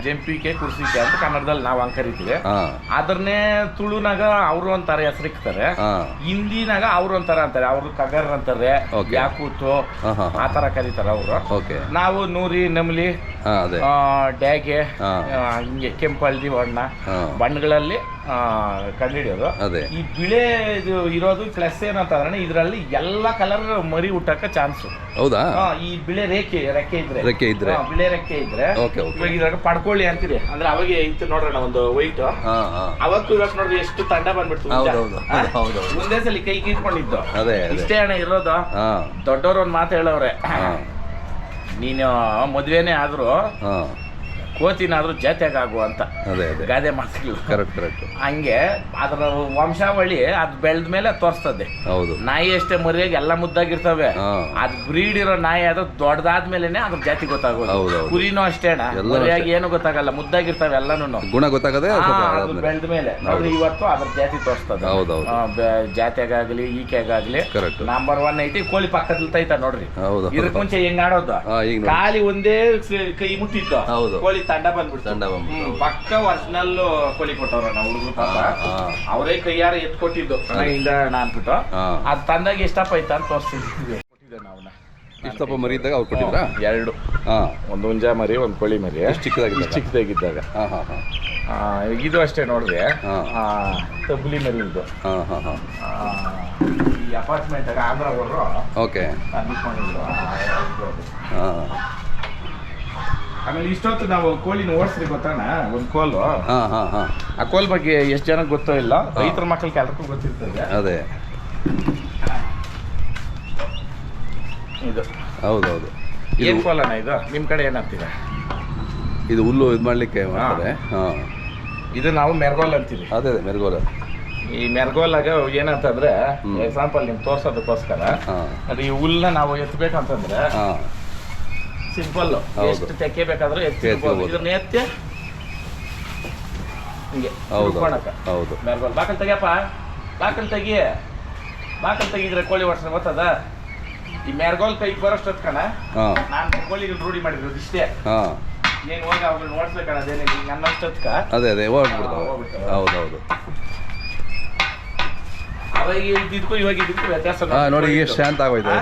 ಜಂಪಿಕೆ ಕುರ್ಸಿಕೆ ಅಂತ ಕನ್ನಡದಲ್ಲಿ ನಾವು ಹಂಗೆ ಕರಿತೀವಿ. ಅದನ್ನೇ ತುಳುನಾಗ ಅವರು ಅಂತಾರೆ, ಹೆಸರಿಕ್ತಾರೆ. ಹಿಂದಿನಾಗ ಅವ್ರು ಅಂತಾರ ಅಂತಾರೆ, ಅವ್ರು ಕಗರ್ ಅಂತಾರೆ, ಯಾಕೂತು ಆ ತರ ಕರೀತಾರ ಅವರು. ನಾವು ನೂರಿ, ನಮ್ಲಿ, ಡ್ಯಾಗೆ, ಹಿಂಗೆ ಕೆಂಪು, ಹಳದಿ ಬಣ್ಣ ಬಣ್ಣಗಳಲ್ಲಿ ಕಂಡುಹಿಡಿಯೋದು. ಈ ಬಿಳೆ ಇರೋದು ಪ್ಲಸ್ ಏನಂತಂದ್ರೆ ಇದರಲ್ಲಿ ಎಲ್ಲ ಕಲರ್ ಮರಿ ಹುಟ್ಟಕ್ಕ ಚಾನ್ಸ್. ಹೌದಾ? ಈ ಬಿಳೆ ರೆಕ್ಕೆ ಇದ್ರೆ ಬಿಳೆ ರೆಕ್ಕೆ ಇದ್ರೆ ಇವಾಗ ಇದ್ರಾಗ ಪಡ್ಕೊಳ್ಳಿ ಅಂತಿದೆ. ಅಂದ್ರೆ ಅವಾಗ ಇತ್ತು ನೋಡ್ರಣ ಒಂದು ವೈಟ್, ಅವಕ್ಕೂ ಇವಾಗ ನೋಡ್ರಿ ಎಷ್ಟು ತಂಡ ಬಂದ್ಬಿಡ್ತು. ಮುಂದೆ ಸಲ ಕೈ ಕಿತ್ಕೊಂಡಿದ್ದು ಇಷ್ಟೇ ಅಣ್ಣ ಇರೋದು. ದೊಡ್ಡವ್ರು ಒಂದ್ ಮಾತು ಹೇಳವ್ರೆ, ನೀನು ಮದ್ವೆನೇ ಆದ್ರೂ ಕೋತಿನಾದ್ರೂ ಜಾತಿಯಾಗ ಆಗುವ ಅಂತ. ಗಾದೆ ಮಾತುಗಳು ಹಂಗೆ. ಅದ್ರ ವಂಶಾವಳಿ ಅದ್ ಬೆಳೆದ ಮೇಲೆ ತೋರಿಸ್ತದೆ. ನಾಯಿ ಅಷ್ಟೇ ಮರಿಯಾಗಿ ಎಲ್ಲ ಮುದ್ದಾಗಿರ್ತವೆ. ಅದ್ ಬ್ರೀಡ್ ಇರೋ ನಾಯಿ ಆದ್ರೆ ದೊಡ್ಡದಾದ್ಮೇಲೆನೆ ಅದ್ರ ಜಾತಿ ಗೊತ್ತಾಗೋದು. ಕುರಿನೂ ಅಷ್ಟೇಣ, ಮರಿಯಾಗಿ ಏನು ಗೊತ್ತಾಗಲ್ಲ, ಮುದ್ದಾಗಿರ್ತವೆ ಎಲ್ಲಾನು, ಗುಣ ಗೊತ್ತಾಗದೆ ಬೆಳೆದ ಮೇಲೆ. ಇವತ್ತು ಅದ್ರ ಜಾತಿ ತೋರಿಸ್ತದೆ. ಜಾತಿಯಾಗಲಿ ಈಕೆಗಾಗ್ಲಿ ನಂಬರ್ 1 ಐತಿ. ಕೋಳಿ ಪಕ್ಕದಲ್ಲಿ ತೈತ ನೋಡ್ರಿ. ಇದಕ್ ಮುಂಚೆ ಹೆಂಗ್ ಆಡೋದು, ಖಾಲಿ ಒಂದೇ ಕೈ ಮುಟ್ಟಿದ್ದು ಕೋಳಿ ತಂಡ ಬಂದ್ಬಿಡ್ತು. ಪಕ್ಕ ಒರಿಜಿನಲ್ ಕೋಳಿ ಕೊಟ್ಟವ್ರ ನಾವು ಹುಡುಗರು ಪಾಪ, ಅವರೇ ಕೈಯಾರ ಎತ್ಕೊಟ್ಟಿದ್ದು ಇಲ್ಲ ಅನ್ಬಿಟ್ಟು. ಅದ್ ತಂದಾಗ ಎಷ್ಟಪ್ಪ ಐತ ಅಂತ ತೋರಿಸ್ತಿದ್ವಿ. ಇಷ್ಟಪ್ಪ ಮರಿ ಇದ್ದಾಗ ಅವ್ರು ಕೊಟ್ಟಿದ್ರ 2, ಒಂದು ಹುಂಜ ಮರಿ, ಒಂದು ಕೋಳಿ ಮರಿ, ಚಿಕ್ಕದಾಗಿದ್ದಾಗ. ಇದು ಅಷ್ಟೇ ನೋಡ್ರಿ, ತಬ್ಲಿ ಮರಿ ಇದು. ಈ ಅಪಾರ್ಟ್ಮೆಂಟ್ ಆಂಧ್ರ ಅವರು ಆಮೇಲೆ ಇಷ್ಟೊತ್ತು ನಾವು ಕೋಳಿನ ಓಡಿಸ್ರಿ ಗೊತ್ತಣ್ಣ. ಒಂದು ಕೋಲು, ಆ ಕೋಲ್ ಬಗ್ಗೆ ಎಷ್ಟು ಜನಕ್ಕೆ ಗೊತ್ತೋ ಇಲ್ಲ, ರೈತರ ಮಕ್ಕಳಿಗೆ ಎಲ್ಲರಿಗೂ ಗೊತ್ತಿರ್ತದೆ. ಅದೇ ಇದು ಹೌದೌದು. ಏನ್ ಕೋಲಣ್ಣ ಇದು? ನಿಮ್ ಕಡೆ ಏನಂತೀರ? ಇದು ಹುಲ್ಲು ಇದು ಮಾಡ್ಲಿಕ್ಕೆ ಮಾಡ್ತಾರೆ. ಇದು ನಾವು ಮೆರ್ಗೋಲ್ ಅಂತೀವಿ. ಅದೇ ಮೆರ್ಗೋಲ್. ಈ ಮೆರ್ಗೋಲಾಗ ಏನಂತಂದ್ರೆ ಎಕ್ಸಾಂಪಲ್ ನಿಮ್ಗೆ ತೋರ್ಸೋದಕ್ಕೋಸ್ಕರ, ಅದು ಈ ಹುಲ್ಲನ್ನ ನಾವು ಎತ್ತಬೇಕಂತಂದ್ರೆ ಸಿಂಪಲ್, ಎಷ್ಟು ತೆಕ್ಕೆ ಬೇಕಾದ್ರೂ ಇದನ್ನ ಎತ್ತಿ ಹಿಂಗೆ ಮೆರ್ಗೋಲ್. ಬಾಕಲ್ ತೆಗಿಯಪ್ಪ, ಬಾಕಲ್ ತೆಗಿದ್ರೆ ಕೋಳಿ ವರ್ಷ ಗೊತ್ತದ. ಈ ಮೆರ್ಗೋಲ್ ಕೈಗೆ ಬರೋಷ್ಟೊತ್ ಕಣ ನಾನು ಕೋಳಿಗಳು ರೂಢಿ ಮಾಡಿರೋದು ಇಷ್ಟೇ. ಏನ್ ಹೋಗಿ ಅವ್ಗಳನ್ನ ಓಡಿಸ್ಬೇಕಣ್ಣ, ಅದೇನೇ ನನ್ನಷ್ಟೊತ್ಕ ಅದೇ ಹೌದೌದು. ಇದ್ದಿದ್ಕು ಇವಾಗ ಇದಕ್ಕೂ ವ್ಯತ್ಯಾಸ ನೋಡಿ, ಎಷ್ಟು ಶಾಂತ ಆಗೋಯ್ತು.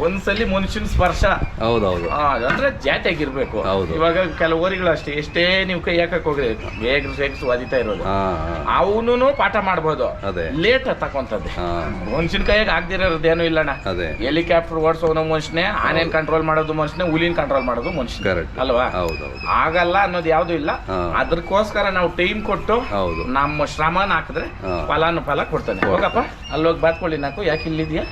ಒಂದ್ಸಲಿ ಮನುಷ್ಯನ ಸ್ಪರ್ಶ. ಹೌದೌದು. ಅಂದ್ರೆ ಜಾತಿಯಾಗಿರ್ಬೇಕು. ಇವಾಗ ಕೆಲವು ಊರಿಗಳು ಅಷ್ಟೇ, ಎಷ್ಟೇ ನೀವು ಕೈ ಹಾಕಕ್ ಹೋಗ್ರಿ ಬೇಗ ಒದಿತಾ ಇರೋದು. ಅವನು ಪಾಠ ಮಾಡ್ಬೋದು, ಲೇಟ್ ತಕೊಂತದ್ದೆ. ಮನುಷ್ಯನ ಕೈಯಾಗ ಆಗ್ದಿರೋದೇನು ಇಲ್ಲಣ್ಣ. ಹೆಲಿಕಾಪ್ಟರ್ ಓಡಿಸೋನು ಮನುಷ್ಯನೇ, ಆನೆನ್ ಕಂಟ್ರೋಲ್ ಮಾಡೋದು ಮನುಷ್ಯನೇ, ಹುಲಿನ ಕಂಟ್ರೋಲ್ ಮಾಡೋದು ಮನುಷ್ಯ ಅಲ್ವಾ? ಆಗಲ್ಲ ಅನ್ನೋದು ಯಾವ್ದು ಇಲ್ಲ. ಅದಕ್ಕೋಸ್ಕರ ನಾವು ಟೈಮ್ ಕೊಟ್ಟು ನಮ್ಮ ಶ್ರಮನ ಹಾಕಿದ್ರೆ ಫಲಾನು ಫಲ ಕೊಡ್ತಾನೆ. ಹೋಗಪ್ಪ ಅಲ್ಲೋಗಿ ಬಾತ್ಕೊಳ್ಳಿ ನಾಕು, ಯಾಕೆ ಇಲ್ಲಿದ್ಯಾ?